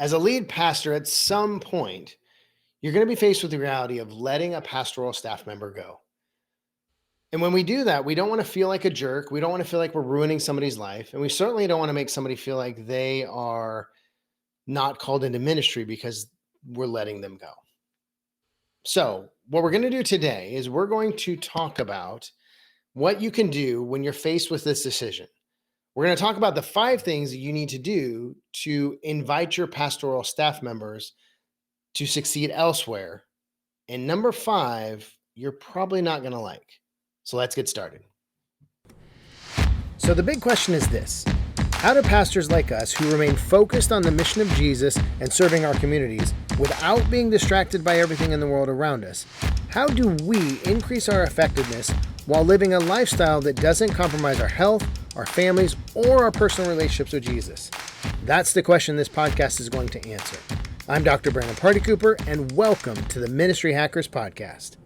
As a lead pastor, at some point, you're going to be faced with the reality of letting a pastoral staff member go. And when we do that, we don't want to feel like a jerk. We don't want to feel like we're ruining somebody's life. And we certainly don't want to make somebody feel like they are not called into ministry because we're letting them go. So what we're going to do today is we're going to talk about what you can do when you're faced with this decision. We're going to talk about the 5 things that you need to do to invite your pastoral staff members to succeed elsewhere. And number 5, you're probably not going to like. So let's get started. So the big question is this: how do pastors like us who remain focused on the mission of Jesus and serving our communities without being distracted by everything in the world around us, how do we increase our effectiveness while living a lifestyle that doesn't compromise our health, our families, or our personal relationships with Jesus? That's the question this podcast is going to answer. I'm Dr. Brandon Party Cooper, and welcome to the Ministry Hackers Podcast.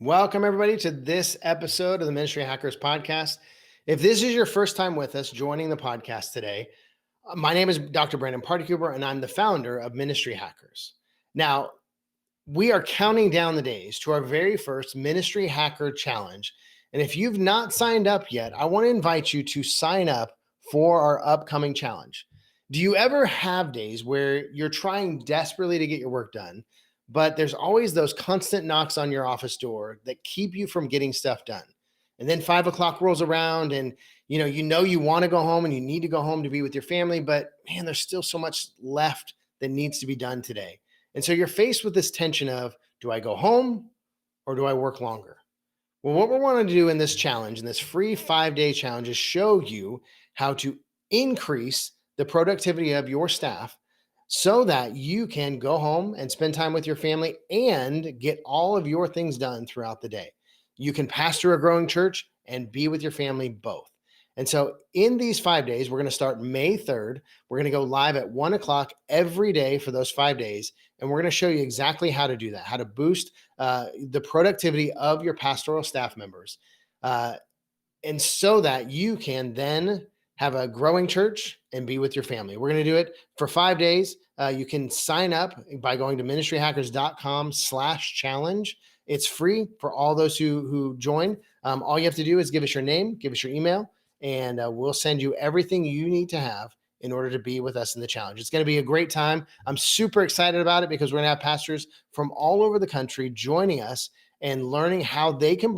Welcome, everybody, to this episode of the Ministry Hackers Podcast. If this is your first time with us joining the podcast today, my name is Dr. Brandon Party Cooper, and I'm the founder of Ministry Hackers. Now, we are counting down the days to our very first Ministry Hacker Challenge. And if you've not signed up yet, I want to invite you to sign up for our upcoming challenge. Do you ever have days where you're trying desperately to get your work done, but there's always those constant knocks on your office door that keep you from getting stuff done? And then 5 o'clock rolls around and you know you want to go home and you need to go home to be with your family, but man, there's still so much left that needs to be done today. And so you're faced with this tension of, do I go home or do I work longer? Well, what we want to do in this challenge, in this free 5-day challenge, is show you how to increase the productivity of your staff so that you can go home and spend time with your family and get all of your things done throughout the day. You can pastor a growing church and be with your family both. And so in these 5 days, we're going to start May 3rd. We're going to go live at 1 o'clock every day for those 5 days. And we're going to show you exactly how to do that, how to boost the productivity of your pastoral staff members. And so that you can then have a growing church and be with your family. We're going to do it for 5 days. You can sign up by going to ministryhackers.com/challenge. It's free for all those who join. All you have to do is give us your name, give us your email, and we'll send you everything you need to have in order to be with us in the challenge. It's going to be a great time. I'm super excited about it because we're going to have pastors from all over the country joining us and learning how they can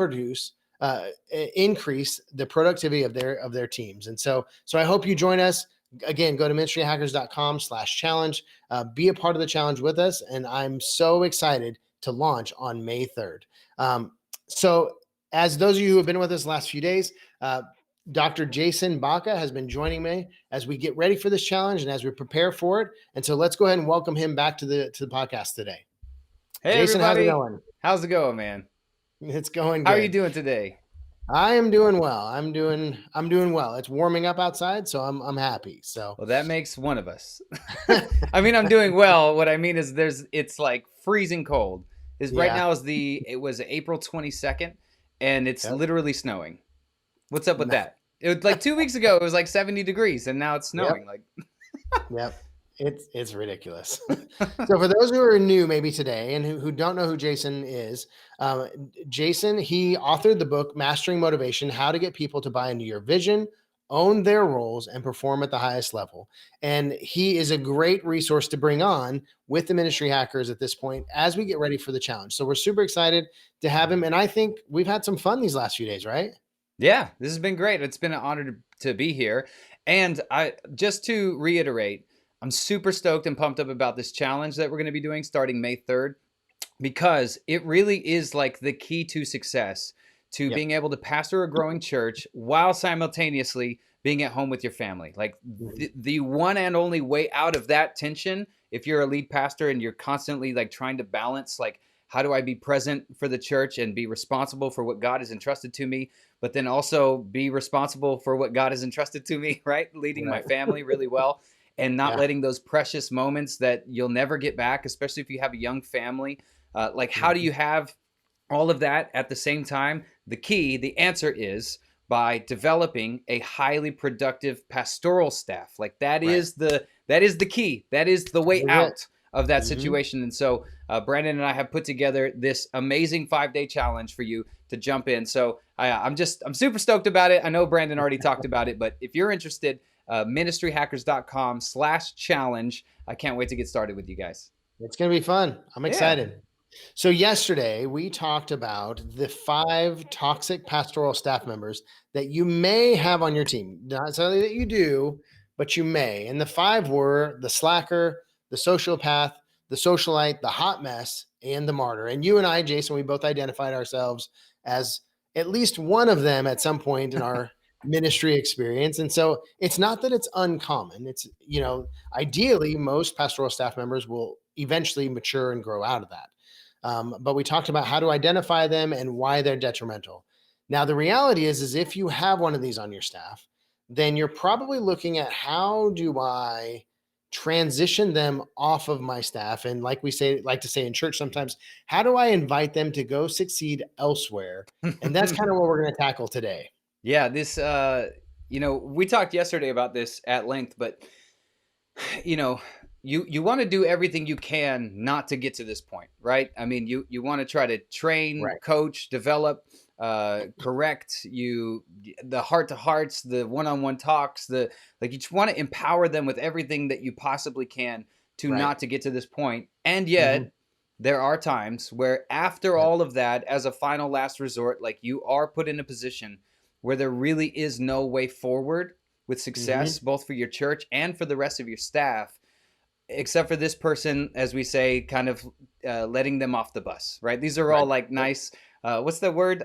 increase the productivity of their teams. And so I hope you join us. Again, go to ministryhackers.com/challenge, be a part of the challenge with us. And I'm so excited to launch on May 3rd. So as those of you who have been with us the last few days, Dr. Jason Baca has been joining me as we get ready for this challenge and as we prepare for it. And so let's go ahead and welcome him back to the podcast today. Hey, Jason, everybody. how's it going? How's it going, man? It's going good. How are you doing today? I am doing well. I'm doing well. It's warming up outside, so I'm happy. So well, that makes one of us. I mean, I'm doing well. What I mean is it's like freezing cold. Right now it was April 22nd and it's literally snowing. What's up with that? It was like 2 weeks ago, it was like 70 degrees and now it's snowing. Yep. It's ridiculous. So for those who are new maybe today and who don't know who Jason is, Jason, he authored the book, Mastering Motivation, How to Get People to Buy Into Your Vision, Own Their Roles, and Perform at the Highest Level. And he is a great resource to bring on with the Ministry Hackers at this point as we get ready for the challenge. So we're super excited to have him. And I think we've had some fun these last few days, right? Yeah, this has been great. It's been an honor to be here. And just to reiterate, I'm super stoked and pumped up about this challenge that we're going to be doing starting May 3rd, because it really is like the key to success, to being able to pastor a growing church while simultaneously being at home with your family. Like the one and only way out of that tension, if you're a lead pastor and you're constantly like trying to balance, like, how do I be present for the church and be responsible for what God has entrusted to me, but then also be responsible for what God has entrusted to me, right? Leading my family really well. And not letting those precious moments that you'll never get back, especially if you have a young family. How do you have all of that at the same time? The answer is by developing a highly productive pastoral staff. Like that Right. is the key. That is the way That is it. out of that Mm-hmm. situation. And so Brandon and I have put together this amazing 5-day challenge for you to jump in. So I'm super stoked about it. I know Brandon already talked about it, but if you're interested, ministryhackers.com/challenge. I can't wait to get started with you guys. It's going to be fun. I'm Yeah. excited. So yesterday we talked about the 5 toxic pastoral staff members that you may have on your team. Not necessarily that you do, but you may. And the 5 were the slacker, the sociopath, the socialite, the hot mess, and the martyr. And you and I, Jason, we both identified ourselves as at least one of them at some point in our ministry experience. And so it's not that it's uncommon. It's, ideally most pastoral staff members will eventually mature and grow out of that. But we talked about how to identify them and why they're detrimental. Now, the reality is if you have one of these on your staff, then you're probably looking at how do I transition them off of my staff? And like to say in church sometimes, how do I invite them to go succeed elsewhere? And that's kind of what we're going to tackle today. Yeah, this we talked yesterday about this at length, but you want to do everything you can not to get to this point, right? I mean, you want to try to train, Right. coach, develop, correct the heart to hearts, the one-on-one talks, you just want to empower them with everything that you possibly can to Right. not to get to this point. And yet there are times where after all of that, as a final last resort, like you are put in a position where there really is no way forward with success, both for your church and for the rest of your staff, except for this person, as we say, kind of letting them off the bus, right? These are all like nice, what's the word?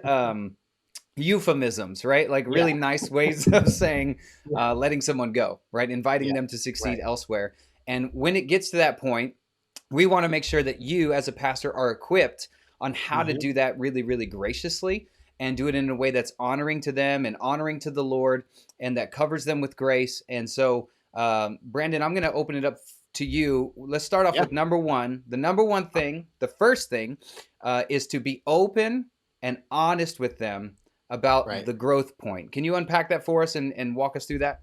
Euphemisms, right? Like really nice ways of saying letting someone go, right? Inviting them to succeed elsewhere. And when it gets to that point, we want to make sure that you as a pastor are equipped on how to do that really, really graciously and do it in a way that's honoring to them and honoring to the Lord and that covers them with grace. And so, Brandon, I'm going to open it up to you. Let's start off with number one. The number one thing, the first thing is to be open and honest with them about the growth point. Can you unpack that for us and walk us through that?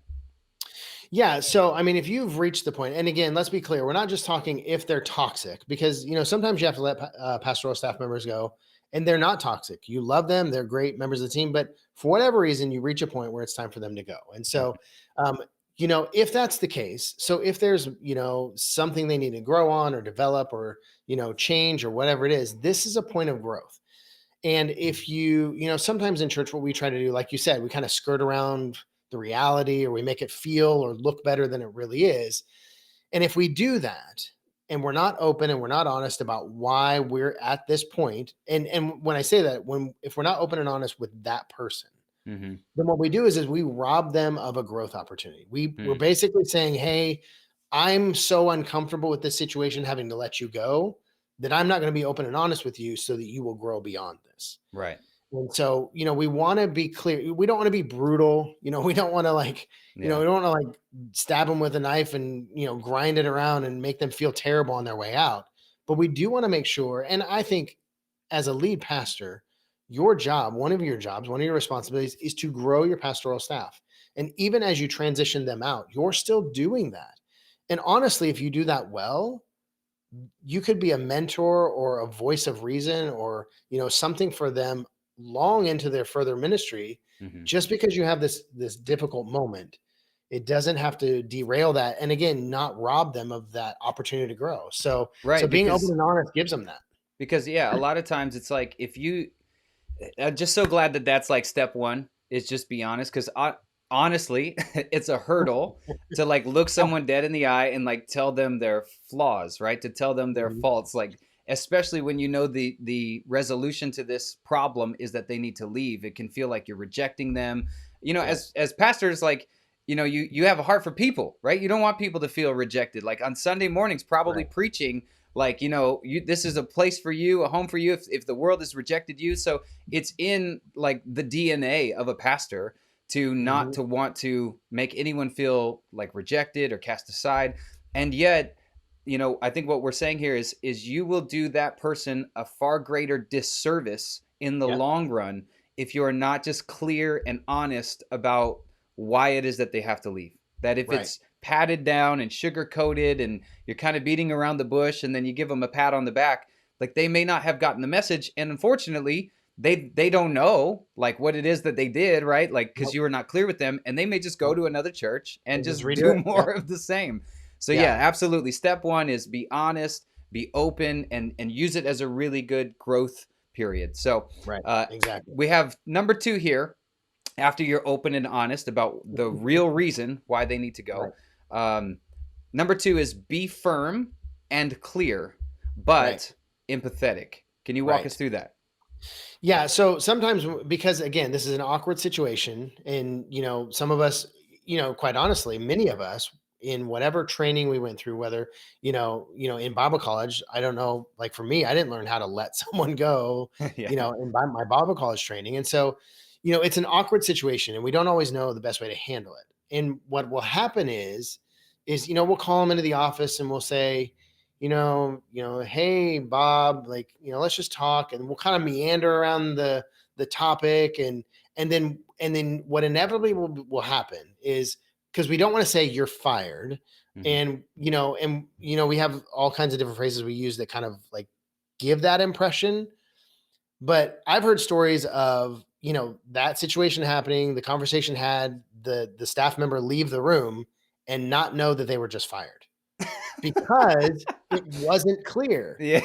Yeah. So, I mean, if you've reached the point, and again, let's be clear, we're not just talking if they're toxic, because, sometimes you have to let pastoral staff members go and they're not toxic. You love them. They're great members of the team, but for whatever reason, you reach a point where it's time for them to go. And so, if that's the case, so if there's, something they need to grow on or develop or, change or whatever it is, this is a point of growth. And if sometimes in church, what we try to do, like you said, we kind of skirt around the reality or we make it feel or look better than it really is. And if we do that and we're not open and we're not honest about why we're at this point, and when I say that, if we're not open and honest with that person, then what we do is we rob them of a growth opportunity. We're basically saying, hey, I'm so uncomfortable with this situation having to let you go that I'm not going to be open and honest with you so that you will grow beyond this. Right. And so, we want to be clear. We don't want to be brutal. We don't want to we don't want to stab them with a knife and, grind it around and make them feel terrible on their way out. But we do want to make sure. And I think as a lead pastor, your job, one of your responsibilities is to grow your pastoral staff. And even as you transition them out, you're still doing that. And honestly, if you do that well, you could be a mentor or a voice of reason or, something for them long into their further ministry. Just because you have this difficult moment, it doesn't have to derail that. And again, not rob them of that opportunity to grow. So being open and honest gives them that. Because a lot of times it's like, if you, I'm just so glad that that's like step one is just be honest. Because honestly, it's a hurdle to look someone dead in the eye and tell them their flaws, right? To tell them their faults, especially when the resolution to this problem is that they need to leave. It can feel like you're rejecting them. As pastors, you have a heart for people, right? You don't want people to feel rejected. On Sunday mornings, probably preaching, this is a place for you, a home for you if the world has rejected you. So it's in the DNA of a pastor to not to want to make anyone feel rejected or cast aside. And yet, I think what we're saying here is you will do that person a far greater disservice in the long run if you're not just clear and honest about why it is that they have to leave. That if Right. it's patted down and sugar coated and you're kind of beating around the bush and then you give them a pat on the back, like they may not have gotten the message. And unfortunately, they don't know like what it is that they did, right? Like, because Nope. you were not clear with them, and they may just go to another church and Just just redo do it. more Yep. of the same. So Yeah. yeah, absolutely. Step one is be honest, be open, and use it as a really good growth period. So Right. Exactly. we have number 2 here. After you're open and honest about the real reason why they need to go, number 2 is be firm and clear, but empathetic. Can you walk us through that? Yeah. So sometimes, because again, this is an awkward situation, and some of us, quite honestly, many of us, in whatever training we went through, whether in Bible college, I don't know, like for me, I didn't learn how to let someone go, Yeah. in my Bible college training, and so it's an awkward situation, and we don't always know the best way to handle it. And what will happen is we'll call them into the office and we'll say, hey Bob, like, let's just talk, and we'll kind of meander around the topic, and then what inevitably will happen is, because we don't want to say you're fired, Mhm. and we have all kinds of different phrases we use that kind of like give that impression. But I've heard stories of, that situation happening, the conversation had, the staff member leave the room and not know that they were just fired because it wasn't clear. Yeah.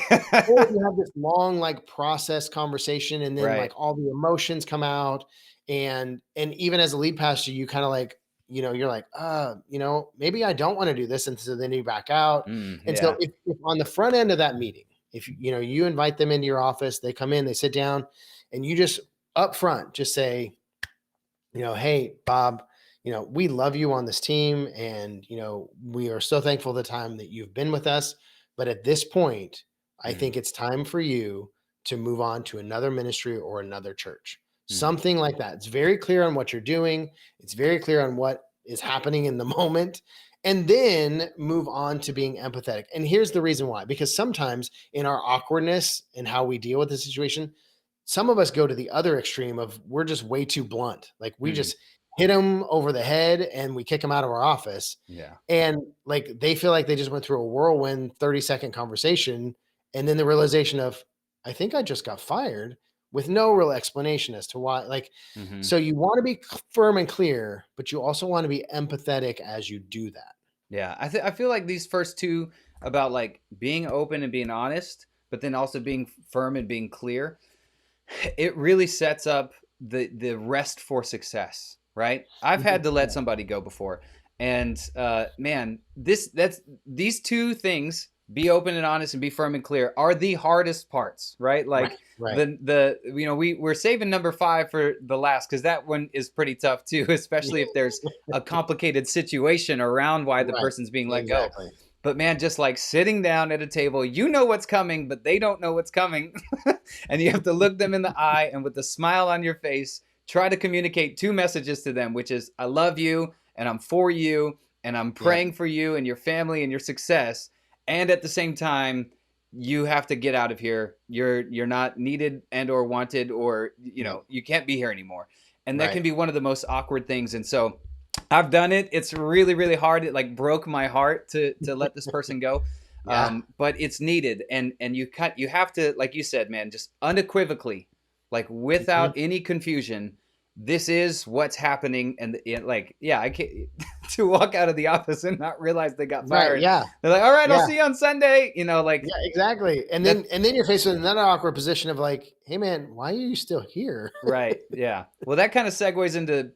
Or you have this long, like, process conversation, and then, like, Right. all the emotions come out, and even as a lead pastor, you kinda like, you're like, maybe I don't wanna do this," and so then you back out. And so Yeah. if on the front end of that meeting, if, you invite them into your office, they come in, they sit down, and you just upfront just say, hey, Bob, we love you on this team, and, we are so thankful the time that you've been with us. But at this point, I Mhm. think it's time for you to move on to another ministry or another church. Mhm. Something like that. It's very clear on what you're doing, it's very clear on what is happening in the moment. And then move on to being empathetic. And here's the reason why: because sometimes in our awkwardness and how we deal with the situation, some of us go to the other extreme of, we're just way too blunt. Like, we Mhm. just hit them over the head and we kick them out of our office. Yeah. And like, they feel like they just went through a whirlwind 30-second conversation. And then the realization of, I think I just got fired, with no real explanation as to why. Like, Mhm. so you want to be firm and clear, but you also want to be empathetic as you do that. Yeah. I feel like these first 2 about like being open and being honest, but then also being firm and being clear, it really sets up the rest for success, right? I've had to let Yeah. somebody go before, and man, these 2 things, be open and honest and be firm and clear, are the hardest parts, right? Right. Like Right. we're saving number 5 for the last, because that one is pretty tough too, especially if there's a complicated situation around why the Right. person's being let go. Exactly. But man, just like sitting down at a table, you know what's coming, but they don't know what's coming. And you have to look them in the eye and with a smile on your face, try to communicate 2 messages to them, which is, I love you and I'm for you and I'm Yeah. praying for you and your family and your success. And at the same time, you have to get out of here. You're not needed and or wanted, or Yeah. you can't be here anymore. And that Right. can be one of the most awkward things. And so I've done it. It's really, really hard. It like broke my heart to let this person go. Yeah. But it's needed, and you have to, like you said, man, just unequivocally, like without Mhm. any confusion, this is what's happening. And like, yeah, I can't to walk out of the office and not realize they got Right. fired. Yeah. They're like, all right, I'll Yeah. see you on Sunday. Like Yeah, exactly. And that. then you're faced with another awkward position of like, hey man, why are you still here? Right. Yeah. Well, that kind of segues into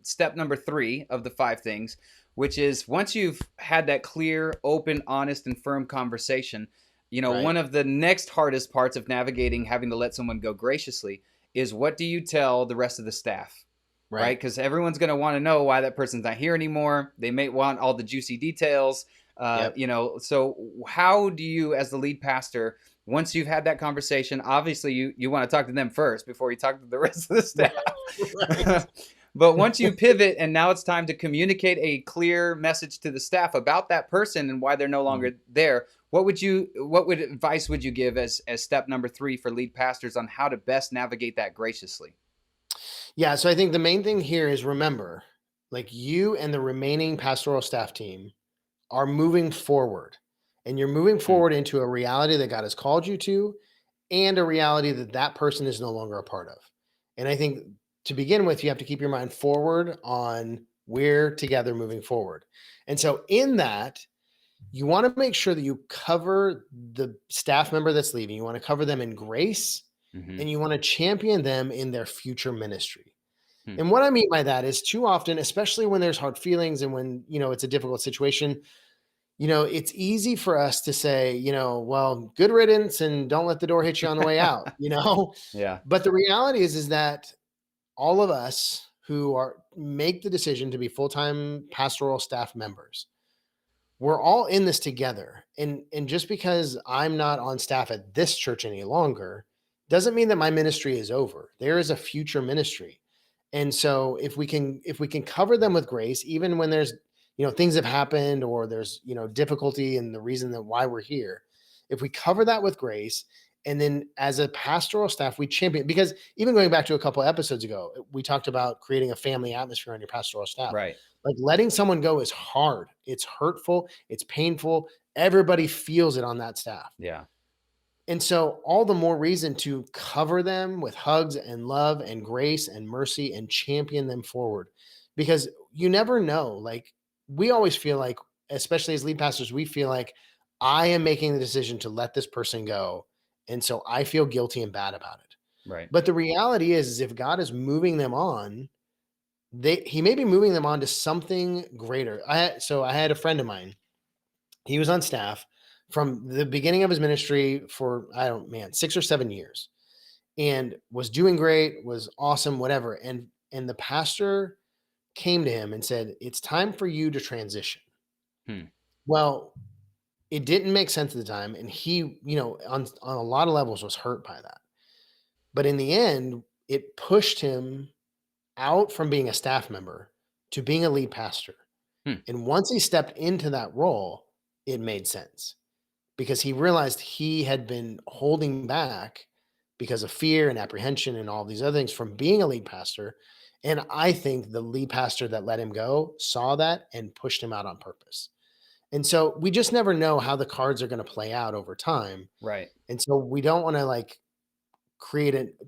step number 3 of the 5 things, which is, once you've had that clear, open, honest, and firm conversation, Right. one of the next hardest parts of navigating having to let someone go graciously is, what do you tell the rest of the staff? Right? Right. Because everyone's going to want to know why that person's not here anymore. They may want all the juicy details. Yep. So how do you, as the lead pastor, once you've had that conversation, obviously you want to talk to them first before you talk to the rest of the Right. staff. But once you pivot and now it's time to communicate a clear message to the staff about that person and why they're no Mhm. longer there, what advice would you give as step number 3 for lead pastors on how to best navigate that graciously? Yeah. So I think the main thing here is remember, like you and the remaining pastoral staff team are moving forward, and you're moving Mm, forward into a reality that God has called you to, and a reality that that person is no longer a part of. And I think to begin with, you have to keep your mind forward on we're together moving forward. And so in that, you want to make sure that you cover the staff member that's leaving. You want to cover them in grace, mhm, and you want to champion them in their future ministry. hmm. And what I mean by that is too often, especially when there's hard feelings and when, it's a difficult situation, it's easy for us to say, well, good riddance and don't let the door hit you on the way out, Yeah, But the reality is that all of us who are make the decision to be full-time pastoral staff members, we're all in this together. And just because I'm not on staff at this church any longer doesn't mean that my ministry is over. There is a future ministry. And so if we can cover them with grace, even when there's things have happened or there's difficulty and the reason that why we're here, if we cover that with grace, and then as a pastoral staff we champion, because even going back to a couple episodes ago, we talked about creating a family atmosphere on your pastoral staff. right. Like letting someone go is hard, it's hurtful, it's painful, everybody feels it on that staff. Yeah, And so, all the more reason to cover them with hugs and love and grace and mercy and champion them forward, because you never know. Like, we always feel like, especially as lead pastors, we feel like I am making the decision to let this person go. And so I feel guilty and bad about it. right. But the reality is if God is moving them on, he may be moving them on to something greater. I had a friend of mine. He was on staff from the beginning of his ministry for, I don't, man, 6 or 7 years, and was doing great, was awesome, whatever. And the pastor came to him and said, "It's time for you to transition." Hmm. Well, it didn't make sense at the time, and he, on a lot of levels was hurt by that. But in the end, it pushed him out from being a staff member to being a lead pastor. Hmm. And once he stepped into that role, it made sense, because he realized he had been holding back because of fear and apprehension and all these other things from being a lead pastor. And I think the lead pastor that let him go saw that and pushed him out on purpose. And so we just never know how the cards are going to play out over time. Right. And so we don't want to like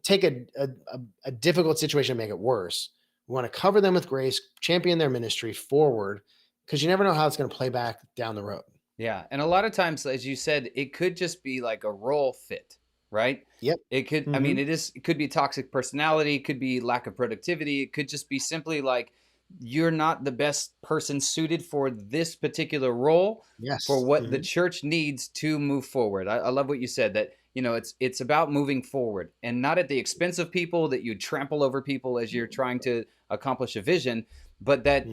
take a difficult situation and make it worse. We want to cover them with grace, champion their ministry forward, because you never know how it's going to play back down the road. Yeah, and a lot of times, as you said, it could just be like a role fit, right? Yep. It could, I mean, Hmm. it could be toxic personality, it could be lack of productivity, it could just be simply like you're not the best person suited for this particular role for Yes. what the Hmm. church needs to move forward. I love what you said, that it's about moving forward and not at the expense of people, that you trample over people as you're trying to accomplish a vision, but that Hmm.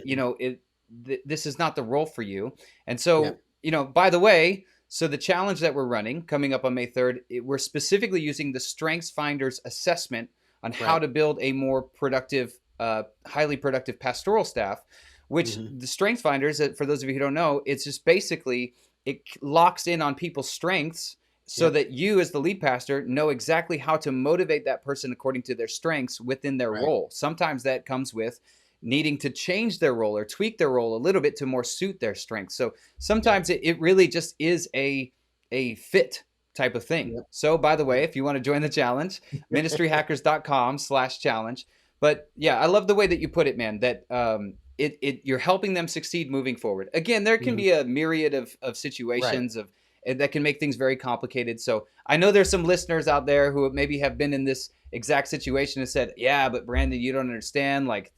this is not the role for you. And so, Yep. by the way, so the challenge that we're running coming up on May 3rd, we're specifically using the Strengths Finders assessment on how Right. to build a more productive, highly productive pastoral staff, which Hmm. the Strengths Finders, for those of you who don't know, it's just basically, it locks in on people's strengths so Yep. that you as the lead pastor know exactly how to motivate that person according to their strengths within their Right. role. Sometimes that comes with needing to change their role or tweak their role a little bit to more suit their strengths. So Yep. sometimes it really just is a fit type of thing. Yep. So by the way, Yep. if you want to join the challenge, ministryhackers.com/challenge. But yeah, I love the way that you put it, man, that you're helping them succeed moving forward. Again, there can Mhm. be a myriad of Right. situations that can make things very complicated. So I know there's some listeners out there who maybe have been in this exact situation and said, yeah, but Brandon, you don't understand. Like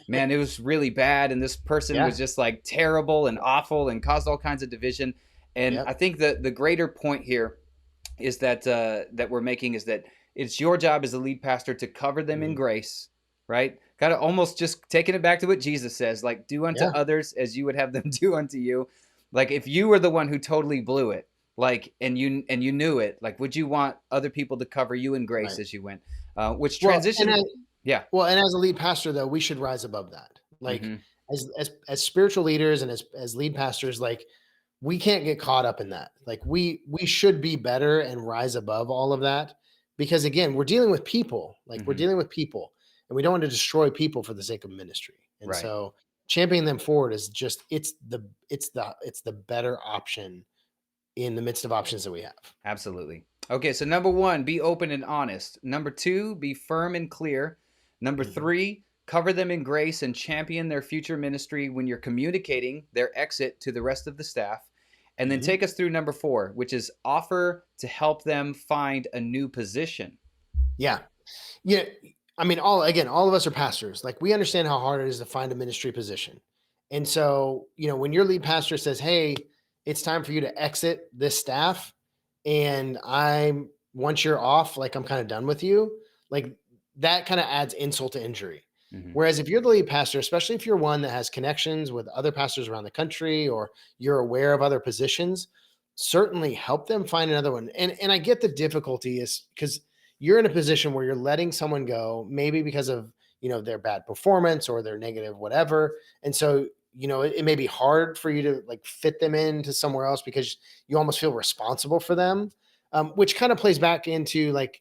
man, it was really bad. And this person Yeah. was just like terrible and awful and caused all kinds of division. And I Yep. think that the greater point here is that we're making is that it's your job as a lead pastor to cover them in Mhm. grace, right? Kind of almost just taking it back to what Jesus says, like do unto Yeah. others as you would have them do unto you. Like if you were the one who totally blew it, like and you knew it, like would you want other people to cover you in grace Right. as you went? Which Well, and transition, yeah. as a lead pastor though, we should rise above that. Like Hmm. as spiritual leaders and as lead pastors, like we can't get caught up in that. Like we should be better and rise above all of that, because again, we're dealing with people. Like we're Hmm. dealing with people. and we don't want to destroy people for the sake of ministry. And Right. so championing them forward is just it's the better option in the midst of options that we have. Absolutely. Okay, so number 1, be open and honest. Number 2, be firm and clear. Number 3, cover them in grace and champion their future ministry when you're communicating their exit to the rest of the staff. And then take us through number 4, which is offer to help them find a new position. Yeah. Yeah. I mean, all of us are pastors. Like, we understand how hard it is to find a ministry position. And so, when your lead pastor says, "Hey, it's time for you to exit this staff, and once you're off, like, I'm kind of done with you," like, that kind of adds insult to injury. Whereas if you're the lead pastor, especially if you're one that has connections with other pastors around the country, or you're aware of other positions, certainly help them find another one. And I get the difficulty is because you're in a position where you're letting someone go, maybe because of, their bad performance or their negative whatever. And so, it may be hard for you to like fit them into somewhere else because you almost feel responsible for them, which kind of plays back into like,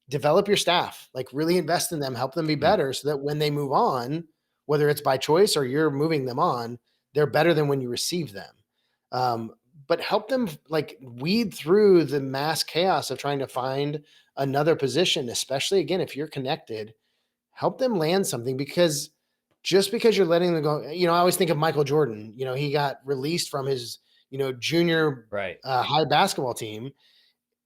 develop your staff, like really invest in them, help them be better so that when they move on, whether it's by choice or you're moving them on, they're better than when you receive them. But help them like weed through the mass chaos of trying to find another position, especially again, if you're connected, help them land something, because just because you're letting them go, I always think of Michael Jordan. He got released from his, junior high basketball team,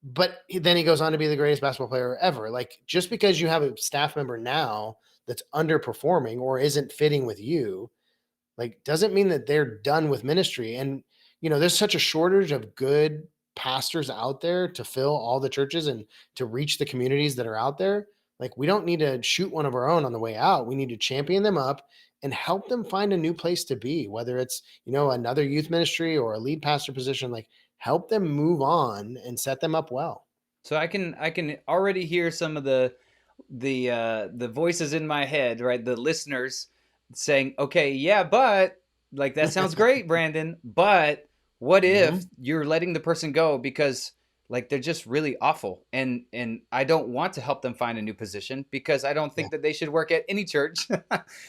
but then he goes on to be the greatest basketball player ever. Like, just because you have a staff member now that's underperforming or isn't fitting with you, like, doesn't mean that they're done with ministry. And, there's such a shortage of good pastors out there to fill all the churches and to reach the communities that are out there. Like, we don't need to shoot one of our own on the way out. We need to champion them up and help them find a new place to be, whether it's, another youth ministry or a lead pastor position. Like, help them move on and set them up well. So I can already hear some of the voices in my head, right? The listeners saying, "Okay, yeah, but like that sounds great, Brandon, but what if you're letting the person go because like they're just really awful, and I don't want to help them find a new position because I don't think that they should work at any church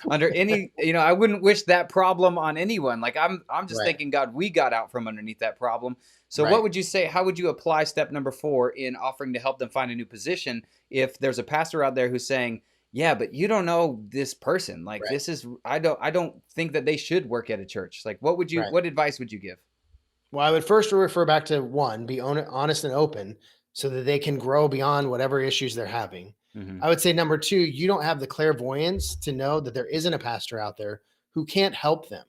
under any, I wouldn't wish that problem on anyone. Like I'm just thanking God we got out from underneath that problem. So what would you say, how would you apply step number 4 in offering to help them find a new position if there's a pastor out there who's saying, "Yeah, but you don't know this person. Like this is, I don't think that they should work at a church." Like what advice would you give? Well, I would first refer back to 1, be honest and open so that they can grow beyond whatever issues they're having. I would say number 2, you don't have the clairvoyance to know that there isn't a pastor out there who can't help them.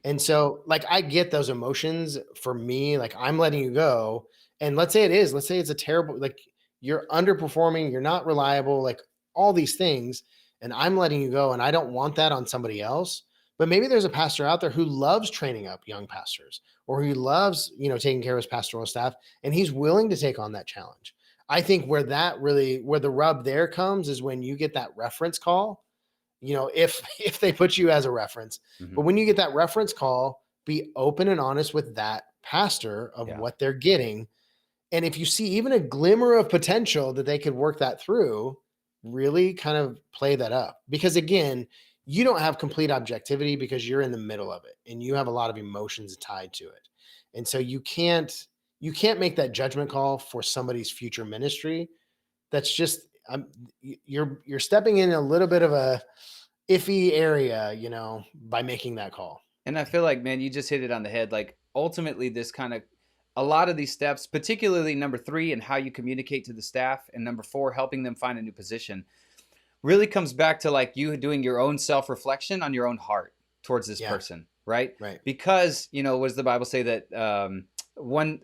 And so like, I get those emotions. For me, like, I'm letting you go. And let's say it's a terrible, like, you're underperforming, you're not reliable, like all these things. And I'm letting you go. And I don't want that on somebody else. But maybe there's a pastor out there who loves training up young pastors, or who loves, taking care of his pastoral staff, and he's willing to take on that challenge. I think where the rub there comes is when you get that reference call, if they put you as a reference, but when you get that reference call, be open and honest with that pastor of what they're getting. And if you see even a glimmer of potential that they could work that through, really kind of play that up. Because again, you don't have complete objectivity because you're in the middle of it and you have a lot of emotions tied to it. And so you can't make that judgment call for somebody's future ministry. That's just, you're stepping in a little bit of a iffy area, by making that call. And I feel like, man, you just hit it on the head. Like ultimately this kind of, a lot of these steps, particularly number 3 and how you communicate to the staff, and number 4, helping them find a new position, really comes back to like you doing your own self-reflection on your own heart towards this person, right? Because, what does the Bible say that I'm going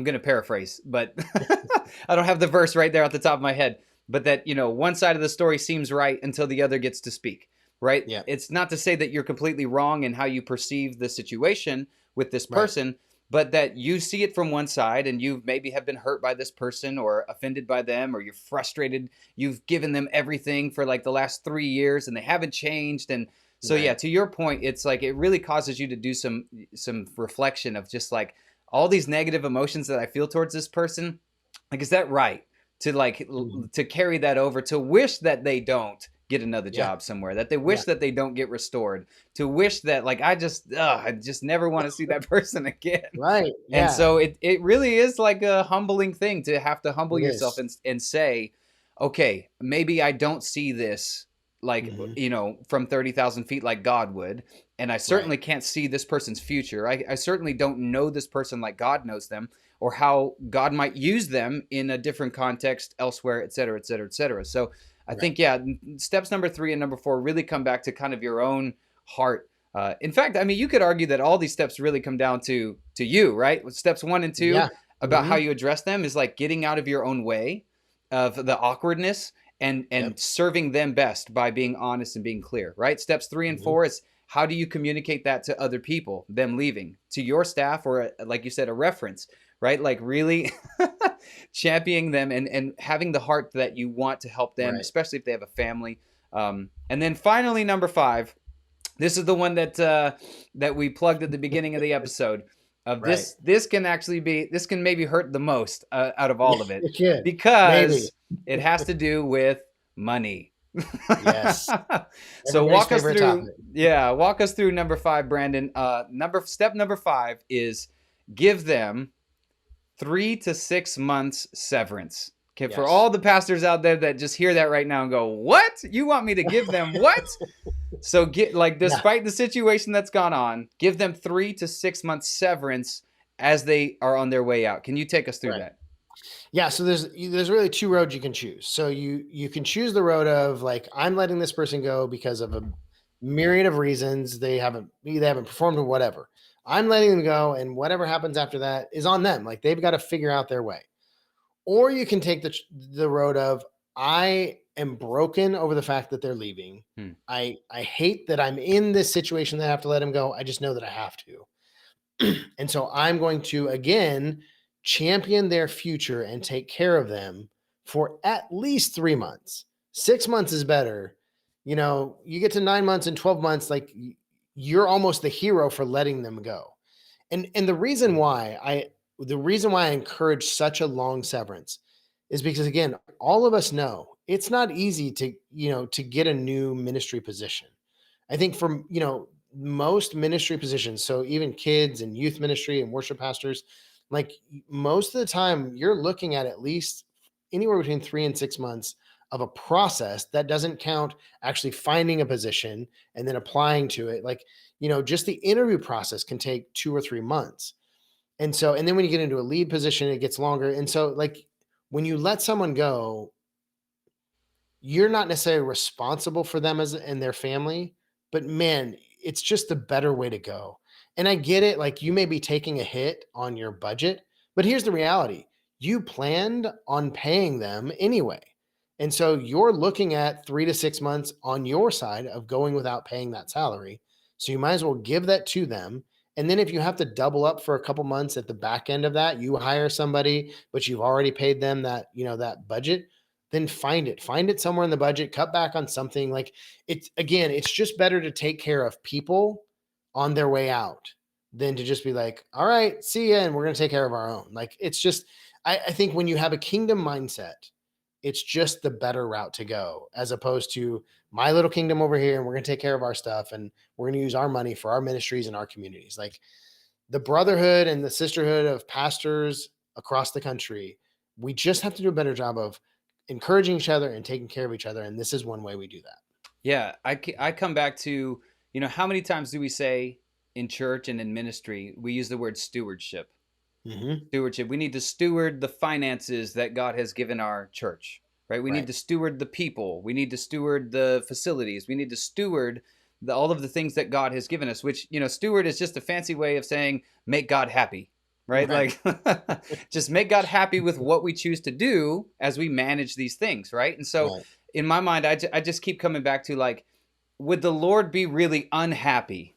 to paraphrase, but I don't have the verse right there off the top of my head, but that, one side of the story seems right until the other gets to speak, right? Yeah. It's not to say that you're completely wrong in how you perceive the situation with this person, but that you see it from one side and you maybe have been hurt by this person or offended by them, or you're frustrated. You've given them everything for like the last 3 years and they haven't changed. And so, yeah, to your point, it's like, it really causes you to do some reflection of just like all these negative emotions that I feel towards this person. Like, is that right? To like, to carry that over, to wish that they don't get another Yeah. job somewhere, that they wish Yeah. that they don't get restored, to wish that like I just never want to see that person again. Right. And Yeah. so it really is like a humbling thing to have to humble It yourself is. and say, okay, maybe I don't see this like, Mhm. from 30,000 feet like God would. And I Right. certainly can't see this person's future. I certainly don't know this person like God knows them, or how God might use them in a different context elsewhere, et cetera, et cetera, et cetera. So I Right. think, yeah, steps number 3 and number 4 really come back to kind of your own heart. In fact, I mean, you could argue that all these steps really come down to you, right? Steps 1 and 2 Yeah. about how Mhm. you address them is like getting out of your own way of the awkwardness and Yep. serving them best by being honest and being clear, right? Steps 3 and Mhm. 4 is how do you communicate that to other people, them leaving, to your staff, or like you said, a reference, right? Like really championing them and having the heart that you want to help them, Right. especially if they have a family. And then finally, number 5, this is the one that we plugged at the beginning of the episode. Of Right. this can actually be, this can maybe hurt the most out of all of it, It should. Maybe. because it has to do with money. Yes. So Everybody's favorite topic. walk us through number 5, Brandon. Step number 5 is give them 3 to 6 months severance. Okay, for Yes. all the pastors out there that just hear that right now and go, "What? You want me to give them what?" So Yeah. despite the situation that's gone on, give them 3 to 6 months severance as they are on their way out. Can you take us through Right. that? Yeah, so there's really two roads you can choose. So you can choose the road of like, I'm letting this person go because of a myriad of reasons. They haven't performed or whatever. I'm letting them go, and whatever happens after that is on them. Like, they've got to figure out their way. Or you can take the road of, I am broken over the fact that they're leaving. Hmm. I hate that I'm in this situation that I have to let them go. I just know that I have to. And so I'm going to again champion their future and take care of them for at least 3 months. 6 months is better. You get to 9 months and 12 months, like, you're almost the hero for letting them go. And the reason why I encourage such a long severance is because, again, all of us know it's not easy to get a new ministry position. I think from, most ministry positions, so even kids and youth ministry and worship pastors, like, most of the time you're looking at least anywhere between 3 and 6 months of a process that doesn't count actually finding a position and then applying to it. Like, just the interview process can take 2 or 3 months. And then when you get into a lead position, it gets longer. And so, like, when you let someone go, you're not necessarily responsible for them and their family, but man, it's just the better way to go. And I get it. Like, you may be taking a hit on your budget, but here's the reality. You planned on paying them anyway. And so you're looking at 3 to 6 months on your side of going without paying that salary. So you might as well give that to them. And then if you have to double up for a couple months at the back end of that, you hire somebody, but you've already paid them that budget, then find it somewhere in the budget, cut back on something. Like, it's just better to take care of people on their way out than to just be like, all right, see ya, and we're going to take care of our own. Like, it's just, I think when you have a kingdom mindset, it's just the better route to go, as opposed to my little kingdom over here, and we're going to take care of our stuff, and we're going to use our money for our ministries and our communities. Like, the brotherhood and the sisterhood of pastors across the country, we just have to do a better job of encouraging each other and taking care of each other. And this is one way we do that. Yeah, I come back to, how many times do we say in church and in ministry, we use the word stewardship? Mm-hmm. Stewardship. We need to steward the finances that God has given our church, right? We need Right. to steward the people. We need to steward the facilities. We need to steward all of the things that God has given us, which, steward is just a fancy way of saying make God happy, right? Right. Like, just make God happy with what we choose to do as we manage these things, right? And so Right. in my mind, I just keep coming back to, like, would the Lord be really unhappy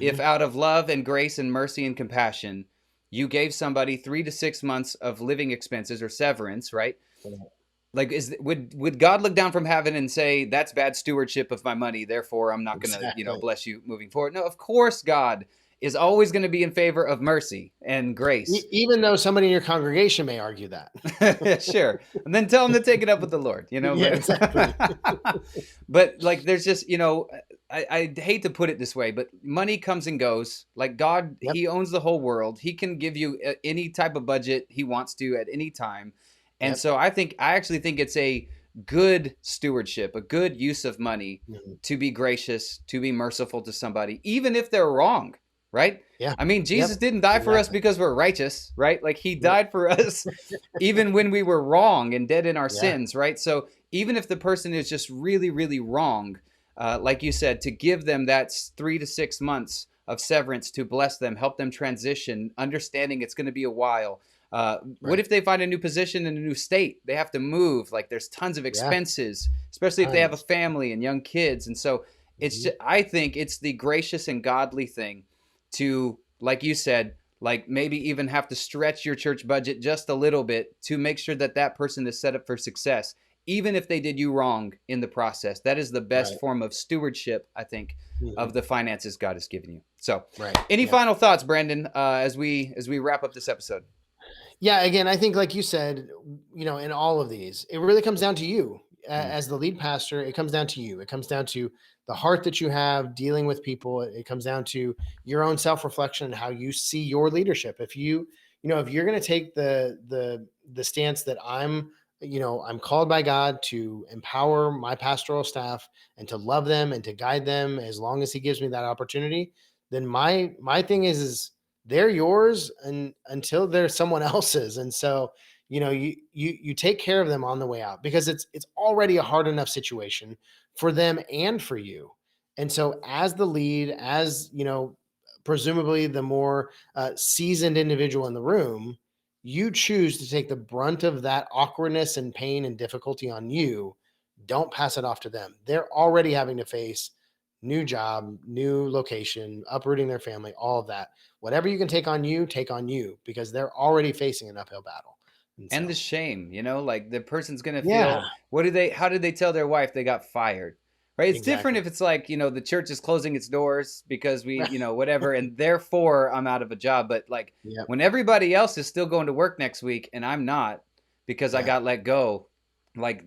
if Mm-hmm. out of love and grace and mercy and compassion, you gave somebody 3 to 6 months of living expenses or severance, right? Like, would God look down from heaven and say, that's bad stewardship of my money, therefore I'm not going to, Exactly. bless you moving forward? No, of course God is always going to be in favor of mercy and grace. Even though somebody in your congregation may argue that. Sure. And then tell them to take it up with the Lord, Yeah, but, exactly. but like, there's just, I hate to put it this way, but money comes and goes. Like God, Yep. he owns the whole world. He can give you any type of budget he wants to at any time. And Yep. so I actually think it's a good stewardship, a good use of money to be gracious, to be merciful to somebody, even if they're wrong, right? Yeah. I mean, Jesus didn't die for us because we're righteous, right? Like he died for us even when we were wrong and dead in our sins, right? So even if the person is just really, really wrong, like you said, to give them that 3 to 6 months of severance to bless them, help them transition, understanding it's going to be a while. What if they find a new position in a new state? They have to move. Like there's tons of expenses, especially if they have a family and young kids. And so it's just, I think it's the gracious and godly thing to, like you said, like maybe even have to stretch your church budget just a little bit to make sure that that person is set up for success, even if they did you wrong in the process. That is the best form of stewardship, I think, of the finances God has given you. So any final thoughts, Brandon, as we wrap up this episode? Yeah, again, I think like you said, in all of these, it really comes down to you as the lead pastor. It comes down to you. It comes down to the heart that you have dealing with people. It comes down to your own self-reflection and how you see your leadership. If you're going to take the stance that I'm called by God to empower my pastoral staff and to love them and to guide them as long as he gives me that opportunity, then my thing is they're yours and until they're someone else's. And so, you take care of them on the way out, because it's already a hard enough situation for them and for you. And so as the lead, as presumably the more seasoned individual in the room, you choose to take the brunt of that awkwardness and pain and difficulty on you. Don't pass it off to them. They're already having to face new job, new location, uprooting their family, all of that. Whatever you can take on you, because they're already facing an uphill battle. And the shame, like the person's going to feel, how did they tell their wife they got fired? Right. It's different if it's like, the church is closing its doors because we, whatever, and therefore I'm out of a job. But like when everybody else is still going to work next week and I'm not because I got let go, like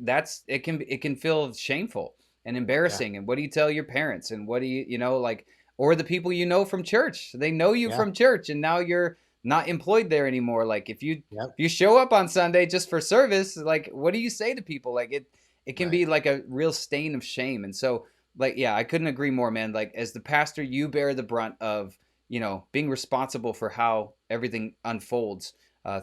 it can feel shameful and embarrassing. And what do you tell your parents? And what do you, or the people from church? They know you from church and now you're not employed there anymore. Like if you show up on Sunday just for service, like what do you say to people? Like it can be like a real stain of shame. And so like, I couldn't agree more, man. Like as the pastor, you bear the brunt of, being responsible for how everything unfolds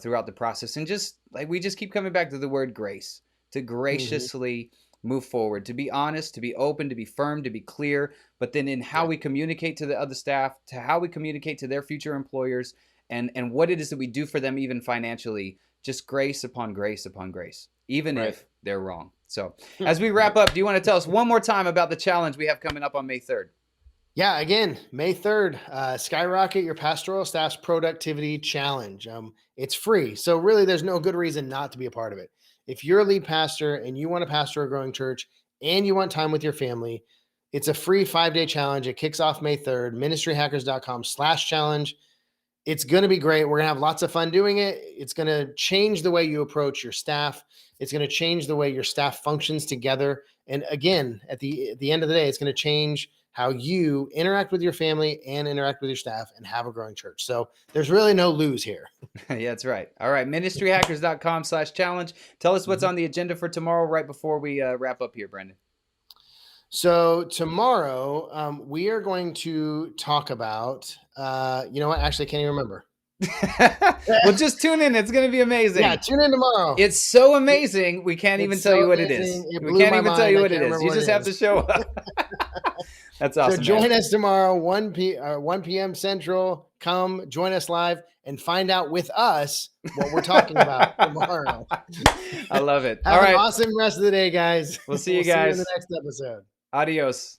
throughout the process. And just like, we just keep coming back to the word grace, to graciously move forward, to be honest, to be open, to be firm, to be clear, but then in how we communicate to the other staff, to how we communicate to their future employers, and what it is that we do for them, even financially, just grace upon grace upon grace, even if they're wrong. So as we wrap up, do you want to tell us one more time about the challenge we have coming up on May 3rd? Yeah, again, May 3rd, Skyrocket Your Pastoral Staff's Productivity Challenge. It's free. So really, there's no good reason not to be a part of it. If you're a lead pastor and you want to pastor a growing church and you want time with your family, it's a free 5-day challenge. It kicks off May 3rd, ministryhackers.com/challenge. It's going to be great. We're going to have lots of fun doing it. It's going to change the way you approach your staff. It's going to change the way your staff functions together. And again, at the end of the day, it's going to change how you interact with your family and interact with your staff and have a growing church. So there's really no lose here. Yeah, that's right. All right. Ministryhackers.com/challenge. Tell us what's on the agenda for tomorrow right before we wrap up here, Brendan. So tomorrow, we are going to talk about, you know what? Actually, I can't even remember. Well, just tune in. It's going to be amazing. Yeah, tune in tomorrow. It's so amazing. We can't even tell you what it is. We can't even tell you what it is. You just have to show up. That's awesome. So join us tomorrow, 1 p.m. Central. Come join us live and find out with us what we're talking about tomorrow. I love it. Have an awesome rest of the day, guys. We'll see you guys in the next episode. Adios.